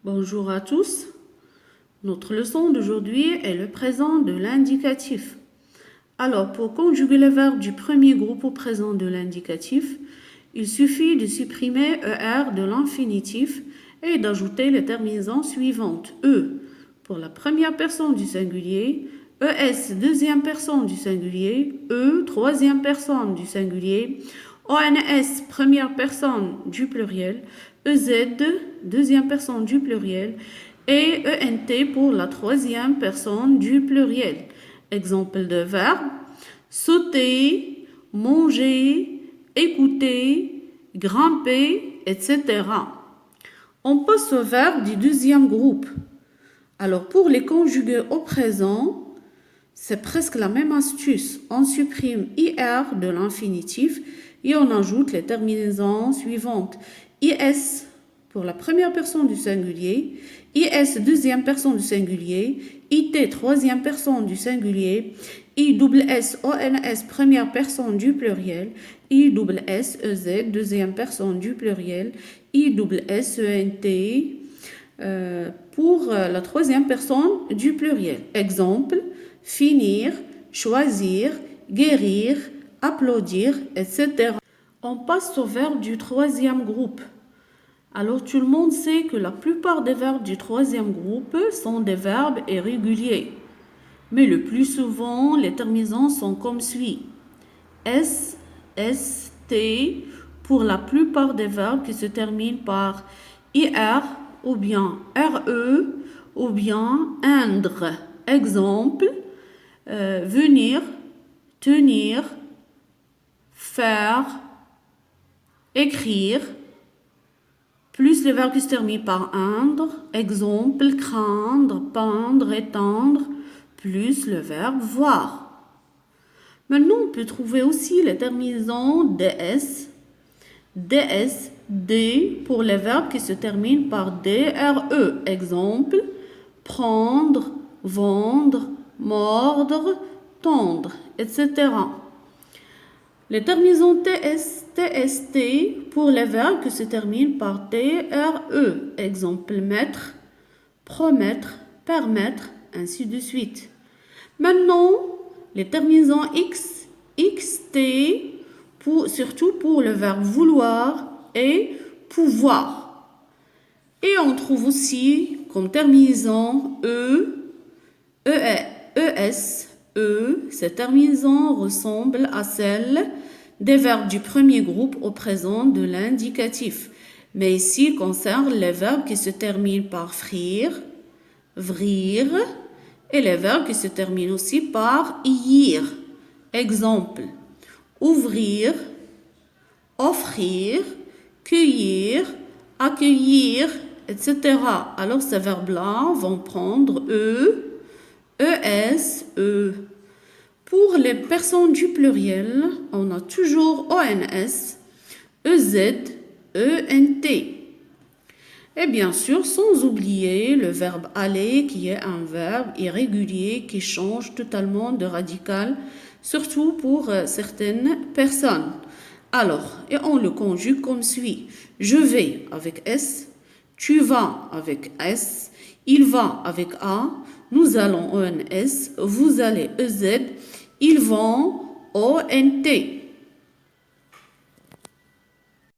Bonjour à tous. Notre leçon d'aujourd'hui est le présent de l'indicatif. Alors, pour conjuguer le verbe du premier groupe au présent de l'indicatif, il suffit de supprimer ER de l'infinitif et d'ajouter les terminaisons suivantes. E pour la première personne du singulier, ES deuxième personne du singulier, E troisième personne du singulier, ONS première personne du pluriel, EZ deuxième personne du pluriel et ENT pour la troisième personne du pluriel. Exemple de verbe: sauter, manger, écouter, grimper, etc. On passe au verbe du deuxième groupe. Alors pour les conjuguer au présent, c'est presque la même astuce. On supprime IR de l'infinitif et on ajoute les terminaisons suivantes. IS pour la première personne du singulier, IS deuxième personne du singulier, IT troisième personne du singulier, ISS ONS première personne du pluriel, ISS EZ deuxième personne du pluriel, ISS ENT pour la troisième personne du pluriel. Exemple: finir, choisir, guérir, applaudir, etc. On passe au verbe du troisième groupe. Alors tout le monde sait que la plupart des verbes du troisième groupe sont des verbes irréguliers. Mais le plus souvent, les terminaisons sont comme suit. S, S, T pour la plupart des verbes qui se terminent par IR ou bien RE ou bien indre. Exemple: venir, tenir, faire, écrire, plus le verbe qui se termine par indre. Exemple: craindre, peindre, étendre, plus le verbe voir. Maintenant, on peut trouver aussi les terminaisons DS, DS, D pour les verbes qui se terminent par DRE. Exemple: prendre, vendre, mordre, tendre, etc. Les terminaisons TS, TST pour les verbes qui se terminent par TRE. Exemple: mettre, promettre, permettre, ainsi de suite. Maintenant, les terminaisons X, XT, surtout pour le verbe vouloir et pouvoir. Et on trouve aussi comme terminaison E, ES, E. Ces terminaisons ressemblent à celles des verbes du premier groupe au présent de l'indicatif. Mais ici, concerne les verbes qui se terminent par frire, vrir, et les verbes qui se terminent aussi par ir. Exemple: ouvrir, offrir, cueillir, accueillir, etc. Alors ces verbes-là vont prendre E, ES, E. Pour les personnes du pluriel, on a toujours ONS, EZ, ENT. Et bien sûr, sans oublier le verbe aller, qui est un verbe irrégulier qui change totalement de radical, surtout pour certaines personnes. Alors, et on le conjugue comme suit: je vais avec S, tu vas avec S, il va avec A, nous allons ONS, vous allez EZ, ils vont ONT.